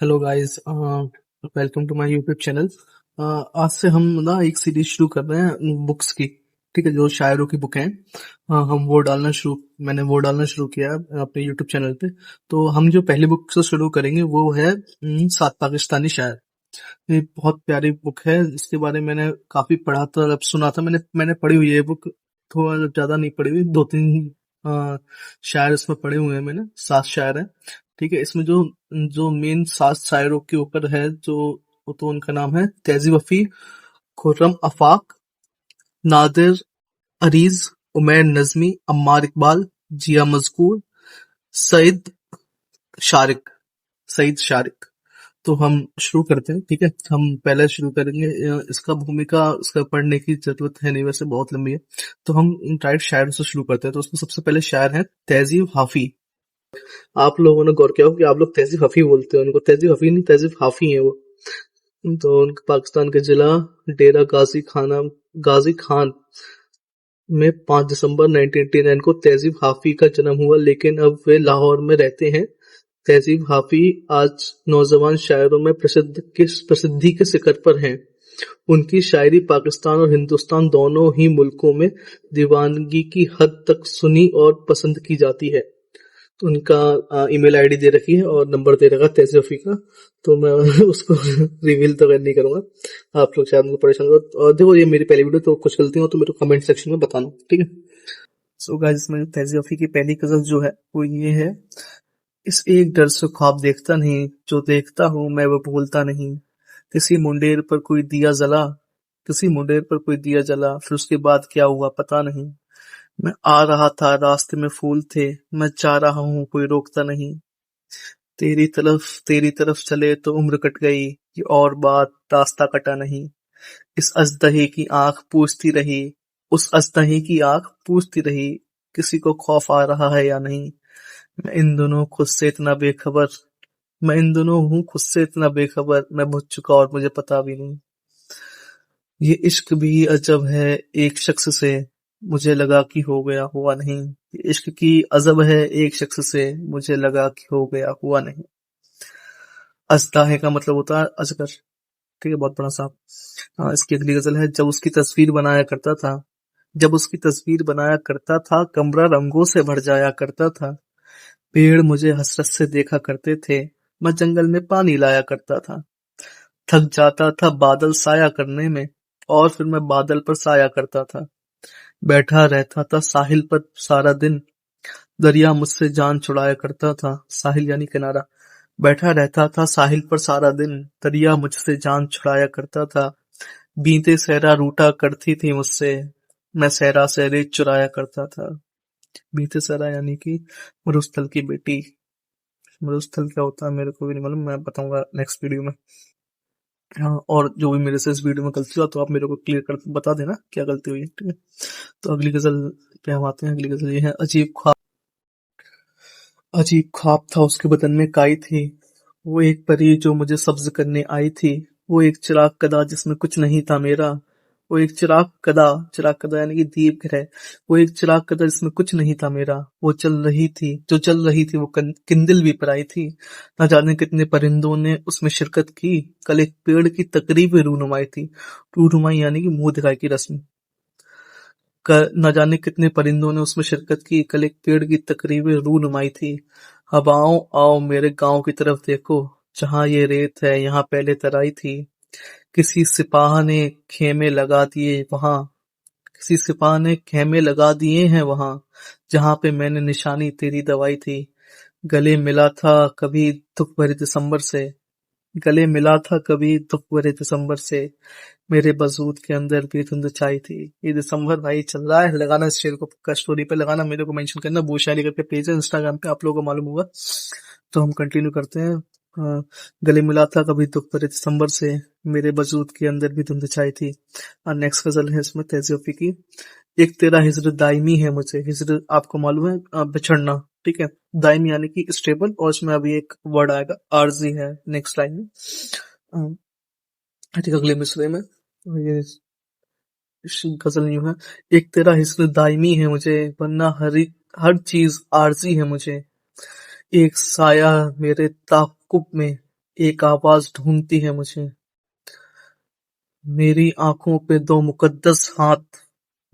Hello guys, welcome to my YouTube channel. आज से हम ना एक सीरीज शुरू कर रहे हैं बुक्स की। ठीक है, जो शायरों की बुक हैं। हम मैंने वो डालना शुरू किया है अपने यूट्यूब चैनल पे। तो हम जो पहली बुक से शुरू करेंगे वो है सात पाकिस्तानी शायर। ये बहुत प्यारी बुक है। इसके बारे में मैंने काफी पढ़ा था, अब सुना था। मैंने पढ़ी हुई है ये बुक। थोड़ा ज्यादा नहीं पढ़ी हुई, दो तीन शायर इसमें पढ़े हुए हैं मैंने। सात शायर हैं। ठीक है, इसमें जो जो मेन सात शायरों के ऊपर है, जो वो तो उनका नाम है तहजीब वफी, खुर्रम आफाक, नादिर अरीज, उमैर नजमी, अम्मार इकबाल, जिया मजकूर, सईद शारिक सईद शारिक। तो हम शुरू करते हैं। ठीक है, हम पहले शुरू करेंगे। इसका भूमिका, इसका पढ़ने की जरूरत है नहीं, वैसे बहुत लंबी है। तो हम डायरेक्ट शायर से शुरू करते हैं। तो उसमें सबसे पहले शायर है तहजीब हाफी। आप लोगों ने गौर किया हो कि आप लोग तहजीब हफी बोलते हो, उनको तहजीब हफी नहीं, तहजीब हाफी है वो। तो उनके पाकिस्तान के जिला डेरा गाजी खान में 5 दिसंबर 1989 को तहजीब हाफी का जन्म हुआ, लेकिन अब वे लाहौर में रहते हैं। तहजीब हाफी आज नौजवान शायरों में प्रसिद्धि के शिखर पर हैं। उनकी शायरी पाकिस्तान और हिंदुस्तान दोनों ही मुल्कों में दीवानगी की हद तक सुनी और पसंद की जाती है। तो उनका ईमेल आईडी दे रखी है और नंबर दे रखा है तहसील रफी का। तो मैं उसको रिवील तो नहीं करूंगा, आप लोग शायद मुझे परेशान करो। और देखो, ये मेरी पहली वीडियो, तो कुछ गलती हो तो मेरे को कमेंट सेक्शन में बताना, ठीक है। सो गाइस, इसमें तहसील रफी की पहली गजल जो है वो ये है। इस एक डर से ख्वाब देखता नहीं, जो देखता हूँ मैं वो भूलता नहीं। किसी मुंडेर पर कोई दिया जला, किसी मुंडेर पर कोई दिया जला, फिर उसके बाद क्या हुआ पता नहीं। मैं आ रहा था, रास्ते में फूल थे, मैं जा रहा हूँ कोई रोकता नहीं। तेरी तरफ चले तो उम्र कट गई, ये और बात रास्ता कटा नहीं। इस अजदही की आंख पूछती रही, उस अजदही की आंख पूछती रही, किसी को खौफ आ रहा है या नहीं। मैं इन दोनों खुद से इतना बेखबर मैं इन दोनों हूँ खुद से इतना बेखबर, मैं बुझ चुका और मुझे पता भी नहीं। ये इश्क भी अजब है, एक शख्स से मुझे लगा कि हो गया हुआ नहीं। ये इश्क की अजब है, एक शख्स से मुझे लगा कि हो गया हुआ नहीं। अजदाहे का मतलब होता है अजगर। ठीक है, बहुत बड़ा सांप। हाँ, इसकी अगली गजल है। जब उसकी तस्वीर बनाया करता था, कमरा रंगों से भर जाया करता था। पेड़ मुझे हसरत से देखा करते थे, मैं जंगल में पानी लाया करता था। थक जाता था बादल साया करने में, और फिर मैं बादल पर साया करता था। बैठा रहता था साहिल पर सारा दिन, दरिया मुझसे जान छुड़ाया करता था। साहिल यानी किनारा। बैठा रहता था साहिल पर सारा दिन, दरिया मुझसे जान छुड़ाया करता था। बीते सहरा रूठा करती थी मुझसे, मैं सहरा से रेत चुराया करता था। बीते सहरा यानी कि मरुस्थल की बेटी। मरुस्थल क्या होता है मेरे को भी नहीं मालूम, मैं बताऊंगा नेक्स्ट वीडियो में। हाँ, और जो भी मेरे से इस वीडियो में गलती हुआ तो आप मेरे को क्लियर कर बता देना क्या गलती हुई है, ठीक है। तो अगली गजल पे हम आते हैं। अगली गजल ये है। अजीब ख्वाब था उसके बदन में काई थी, वो एक परी जो मुझे सब्ज करने आई थी। वो एक चिराग कदा जिसमें कुछ नहीं था मेरा। वो एक चिराग कदा यानी कि दीप ग्रह। वो एक चिराग कदा जिसमें कुछ नहीं था मेरा। जो चल रही थी वो किंदिल भी पराई थी। न जाने कितने परिंदों ने उसमें शिरकत की, कल एक पेड़ की तकरीब रूनुमाई थी। रूनुमाई यानी कि मुंह दिखाई की रस्म। न जाने कितने परिंदों ने उसमें शिरकत की, कल एक पेड़ की तकरीब रूनुमाई थी। हवाओं आओ मेरे गांव की तरफ देखो, जहां ये रेत है यहाँ पहले तराई थी। किसी सिपाह ने खेमे लगा दिए वहां किसी सिपाह ने खेमे लगा दिए हैं वहां, जहां पे मैंने निशानी तेरी दवाई थी। गले मिला था कभी दुख भरे दिसंबर से गले मिला था कभी दुख भरे दिसंबर से, मेरे वजूद के अंदर भी धुंध छाई थी। ये दिसंबर भाई चल रहा है, लगाना इस शेर को पक्का स्टोरी पे लगाना, मेरे को मेंशन करना। वो शायरी करके पेज है इंस्टाग्राम पे, आप लोगों को मालूम होगा। तो हम कंटिन्यू करते हैं। गले मिला था कभी दुख भरे दिसंबर से, मेरे वजूद के अंदर भी धुंध छाई थी। और नेक्स्ट गजल है इसमें तहज़ीफ़ी की। एक तेरा हिज्र दायमी है मुझे। हिज्र आपको मालूम है, बिछड़ना। ठीक है, दायमी यानी कि स्टेबल, और इसमें अभी एक वर्ड आएगा आरजी है नेक्स्ट लाइन में। ठीक, अगले मिसरे में ये गजल यूं है। एक तेरा हिस्न दायमी है मुझे, वरना हर चीज आरजी है मुझे। एक साया मेरे ताकुब में एक आवाज ढूंढती है मुझे, मेरी आंखों पे दो मुकद्दस हाथ,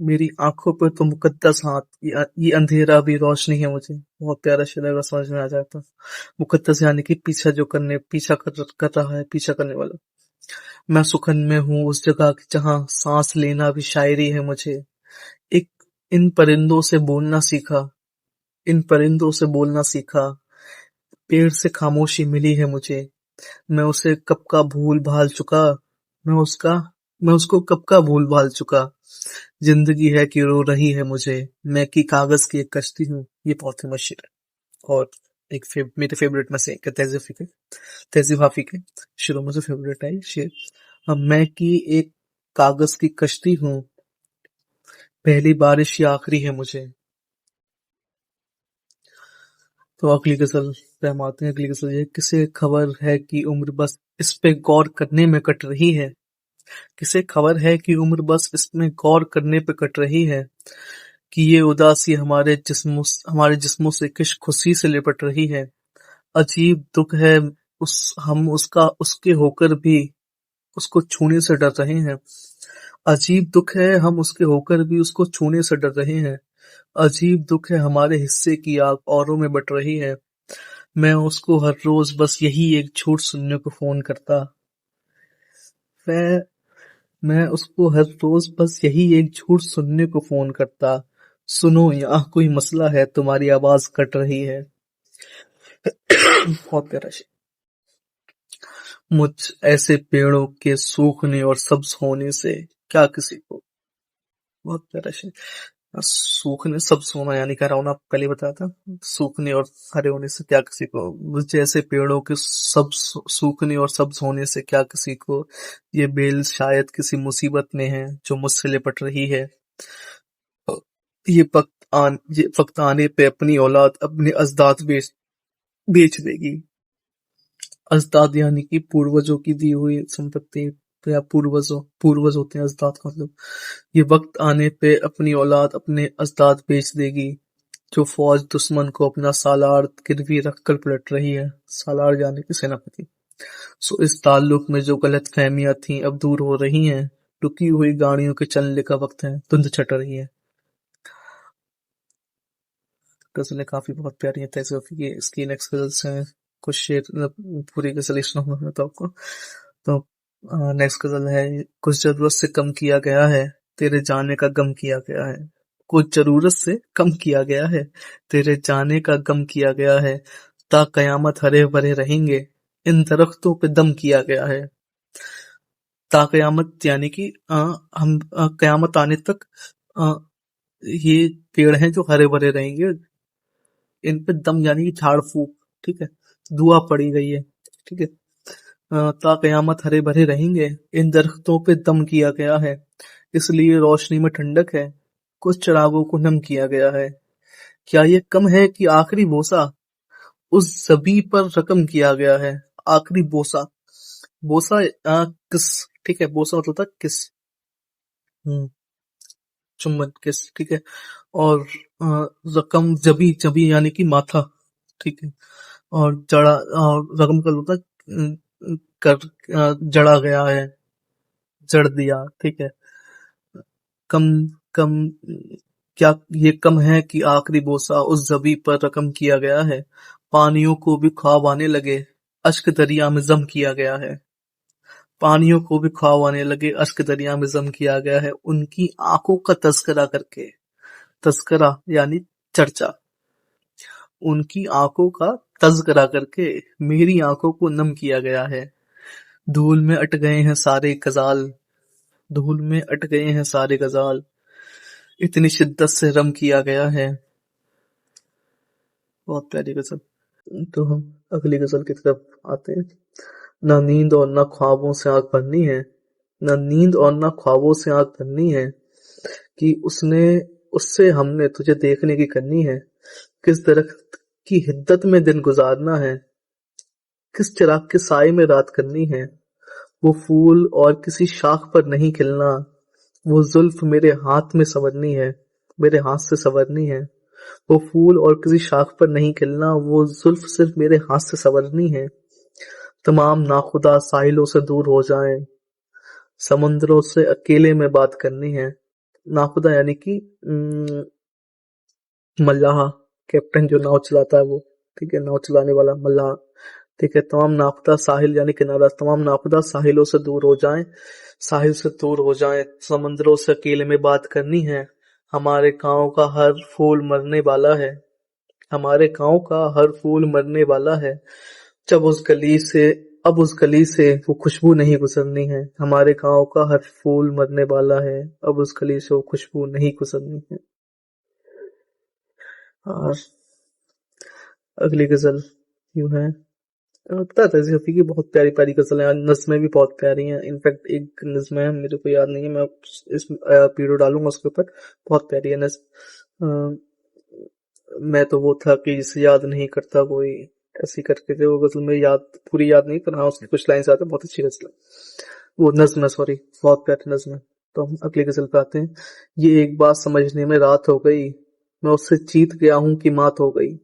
मेरी आंखों पे तो मुकद्दस हाथ, ये अंधेरा भी रोशनी है मुझे। बहुत प्यारा शेर है, अगर समझ में आ जाता। मुकद्दस यानी कि पीछा कर रहा है, पीछा करने वाला। मैं सुखन में हूँ उस जगह जहाँ सांस लेना भी शायरी है मुझे। एक इन परिंदों से बोलना सीखा, इन परिंदों से बोलना सीखा, पेड़ से खामोशी मिली है मुझे। मैं उसे कब का भूल भाल चुका, मैं उसका मैं उसको कब का भूल भाल चुका। जिंदगी है कि रो रही है मुझे, मैं कि कागज की एक कश्ती हूँ। ये बहुत फेमस शेर है, और मेरे फेवरेट में से एक है। तहजीब हाफी के शेरों में से फेवरेट है ये शेर। मैं कि एक कागज की कश्ती हूँ, पहली बारिश या आखिरी है मुझे। तो अगली गजल पे हम आते हैं। अगली गजल ये, किसे खबर है कि उम्र बस इस पे गौर करने में कट रही है। किसे खबर है कि उम्र बस इसमें गौर करने पे कट रही है, कि ये उदासी हमारे जिस्मों से किस खुशी से लिपट रही है। अजीब दुख है हम उसका उसके होकर भी उसको छूने से डर रहे हैं। अजीब दुख है हम उसके होकर भी उसको छूने से डर रहे हैं। अजीब दुख है हमारे हिस्से की आग औरों में बट रही है। मैं उसको हर रोज बस यही एक झूठ सुनने को फोन करता। मैं मैं उसको हर रोज बस यही एक झूठ सुनने को फोन करता। सुनो यहाँ कोई मसला है, तुम्हारी आवाज कट रही है। बहुत प्यारा शेर। मुझ ऐसे पेड़ों के सूखने और सब्ज होने से क्या किसी को, बहुत प्यारा शेर। सूखने सब्ज होना यानी कह रहा हूं ना, पहले बताया था। सूखने और हरे होने से क्या किसी को, मुझ जैसे पेड़ों के सब सूखने और सब्ज होने से क्या किसी को। ये बेल शायद किसी मुसीबत में है जो मुझसे लिपट रही है। ये वक्त आने पे अपनी औलाद अपने अजदाद बेच देगी। अजदाद यानी कि पूर्वजों की दी हुई संपत्ति, या पूर्वज होते हैं अजदाद का मतलब। ये वक्त आने पे अपनी औलाद अपने अजदाद बेच देगी, जो फौज दुश्मन को अपना सालार गिरवी रखकर पलट रही है। सालार यानी कि सेनापति। सो इस ताल्लुक में जो गलत फहमियां थी अब दूर हो रही हैं। रुकी हुई गाड़ियों के चलने का वक्त है, धुंध छट रही है। गजलें काफी बहुत प्यारी हैं तहज़ीब की। इसकी नेक्स्ट गजल्स हैं, कुछ शेर पूरी गजल सुनाऊंगा तो आपको। तो नेक्स्ट गजल है, कुछ जरूरत से कम किया गया है, तेरे जाने का गम किया गया है। कुछ जरूरत से कम किया गया है, तेरे जाने का गम किया गया है। ता कयामत हरे भरे रहेंगे, इन दरख्तों पे दम किया गया है। ता कयामत यानी कि हम कयामत आने तक अ, ये पेड़ हैं जो हरे भरे रहेंगे। इन पे दम यानी कि झाड़ फूक, ठीक है, दुआ पड़ी गई है, ठीक है। ता कयामत हरे भरे रहेंगे, इन दरख्तों पे दम किया गया है, इसलिए रोशनी में ठंडक है, कुछ चिरागों को नम किया गया है। क्या ये कम है कि आखिरी बोसा उस जबी पर रकम किया गया है। आखिरी बोसा, बोसा किस, ठीक है, बोसा मतलब होता है किस, हम्म, चुंबन किस, ठीक है। और अ, रकम जबी, जबी यानी कि माथा, ठीक है। और जड़ा, और रकम का होता है जड़ा गया है, जड़ दिया, ठीक है। कम कम क्या ये कम है कि आखिरी बोसा उस जबी पर रकम किया गया है। पानियों को भी ख्वाब आने लगे, अश्क दरिया में जम किया गया है। पानियों को भी ख्वाब आने लगे, अश्क दरिया में जम किया गया है, उनकी आंखों का तस्करा करके। तस्करा यानी चर्चा, उनकी आंखों का तज़किरा करके मेरी आंखों को नम किया गया है। धूल में अट गए हैं सारे गजाल, धूल में अट गए हैं सारे गजाल, इतनी शिद्दत से रम किया गया है। बहुत प्यारी गजल। तो हम अगली गजल की तरफ आते हैं। ना नींद और ना ख्वाबों से आंख भरनी है, ना नींद और ना ख्वाबों से आंख भरनी है, कि उसने उससे हमने तुझे देखने की करनी है। किस दरख्त की हिद्दत में दिन गुजारना है, किस चिराग के साए में रात करनी है। वो फूल और किसी शाख पर नहीं खिलना, वो जुल्फ मेरे हाथ में संवरनी है, मेरे हाथ से संवरनी है। वो फूल और किसी शाख पर नहीं खिलना, वो जुल्फ सिर्फ मेरे हाथ से संवरनी है। तमाम नाखुदा साहिलों से दूर हो जाएं, समुद्रों से अकेले में बात करनी है। नाखुदा यानी कि मल्लाह, कैप्टन जो नाव चलाता है वो, ठीक है, नाव चलाने वाला मल्लाह। ठीक है, तमाम नाखुदा साहिल यानी किनारा, तमाम नाखुदा साहिलों से दूर हो जाएं, साहिल से दूर हो जाएं, समंदरों से अकेले में बात करनी है। हमारे गांव का हर फूल मरने वाला है, हमारे गांव का हर फूल मरने वाला है। जब उस गली से अब उस गली से वो खुशबू नहीं गुजरनी है। हमारे गांव का हर फूल मरने वाला है, अब उस गली से वो खुशबू नहीं गुजरनी है। और अगली गजल यूं है। पता है तहज़ीब रफ़ी की बहुत प्यारी प्यारी गजलें हैं, नज़्में भी बहुत प्यारी हैं। इनफैक्ट एक नज़्म है, मेरे को याद नहीं है, मैं इस वीडियो डालूंगा उसके ऊपर, बहुत प्यारी है नज़्म। मैं तो वो था कि जिसे याद नहीं करता कोई, ऐसी करके थे वो गजल में, याद पूरी याद नहीं पर हाँ उसकी कुछ लाइन आते हैं, बहुत अच्छी गजल है वो, नज़्म है सॉरी, बहुत प्यारी नज़्म है। तो हम अगली गजल पे आते हैं। ये एक बात समझने में रात हो गई, मैं उससे जीत गया हूँ कि मात हो गई।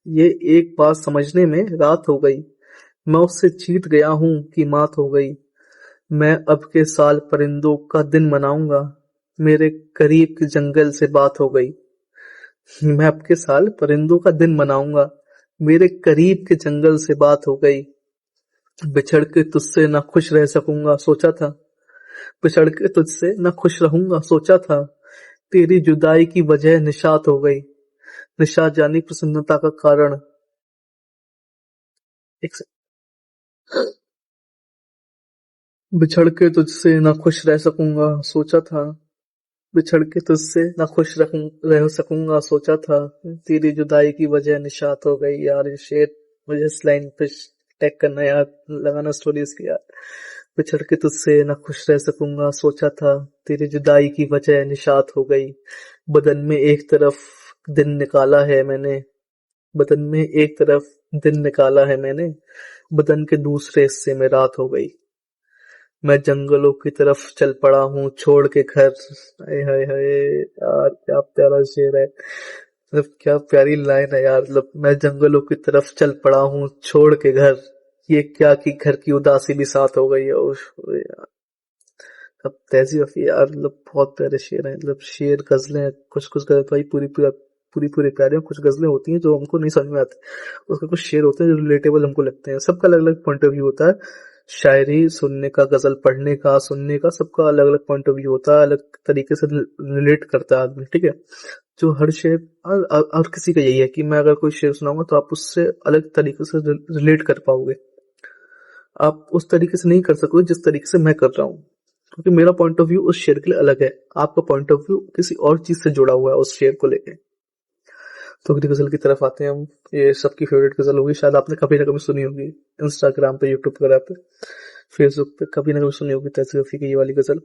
ये एक बात समझने में रात हो गई, मैं उससे जीत गया हूँ कि मात हो गई। मैं अब के साल परिंदों का दिन मनाऊंगा, मेरे करीब के जंगल से बात हो गई। मैं अब के साल परिंदों का दिन मनाऊंगा, मेरे करीब के जंगल से बात हो गई। बिछड़ के तुझसे ना खुश रह सकूंगा सोचा था, बिछड़ के तुझसे ना खुश रहूंगा सोचा था। तेरी जुदाई की वजह निशात हो गई, निशात यानी प्रसन्नता का कारण। एक से, बिछड़ के तुझसे ना खुश रह सकूंगा सोचा था, बिछड़ के तुझसे ना खुश रह सकूंगा सोचा था। तेरी जुदाई की वजह निशात हो गई। यार ये शेर मुझे इस लाइन पे टैग करना यार, लगाना स्टोरी इसकी यार। बिछड़ के तुझसे ना खुश रह सकूंगा सोचा था, तेरी जुदाई की वजह निशात हो गई। बदन में एक तरफ दिन निकाला है मैंने, बदन में एक तरफ दिन निकाला है मैंने, बदन के दूसरे हिस्से में रात हो गई। मैं जंगलों की तरफ चल पड़ा हूँ छोड़ के घर। हाय हाय हाय यार क्या प्यारा शेर है, मतलब क्या प्यारी लाइन है यार। मतलब मैं जंगलों की तरफ चल पड़ा हूँ छोड़ के घर, ये क्या कि घर की उदासी भी साथ हो गई है। उफ, यार अब तहज़ीब रफ़ी यार, मतलब बहुत प्यारे शेर हैं। मतलब शेर गजलें, कुछ कुछ गजल भाई पूरी पूरी प्यारे हैं। कुछ गजलें होती हैं जो हमको नहीं समझ में आती, उसके कुछ शेर होते हैं जो रिलेटेबल हमको लगते हैं। सबका अलग अलग पॉइंट ऑफ व्यू होता है, शायरी सुनने का, गजल पढ़ने का, सुनने का, सबका अलग अलग पॉइंट ऑफ व्यू होता है, अलग तरीके से रिलेट करता है आदमी, ठीक है। जो हर शेर और किसी का यही है कि मैं अगर कोई शेर सुनाऊंगा तो आप उससे अलग तरीके से रिलेट कर पाओगे, आप उस तरीके से नहीं कर सकोगे जिस तरीके से मैं कर रहा हूँ, क्योंकि मेरा पॉइंट ऑफ व्यू उस शेर के लिए अलग है, आपका पॉइंट ऑफ व्यू किसी और चीज से जुड़ा हुआ है उस शेर को लेके। तो अगली गजल की तरफ आते हैं हम। ये सबकी फेवरेट गजल होगी, शायद आपने कभी ना कभी सुनी होगी, इंस्टाग्राम पे, यूट्यूब वगैरह पे, फेसबुक पे कभी ना कभी सुनी होगी तहज़ीब रफ़ी की ये वाली गजल।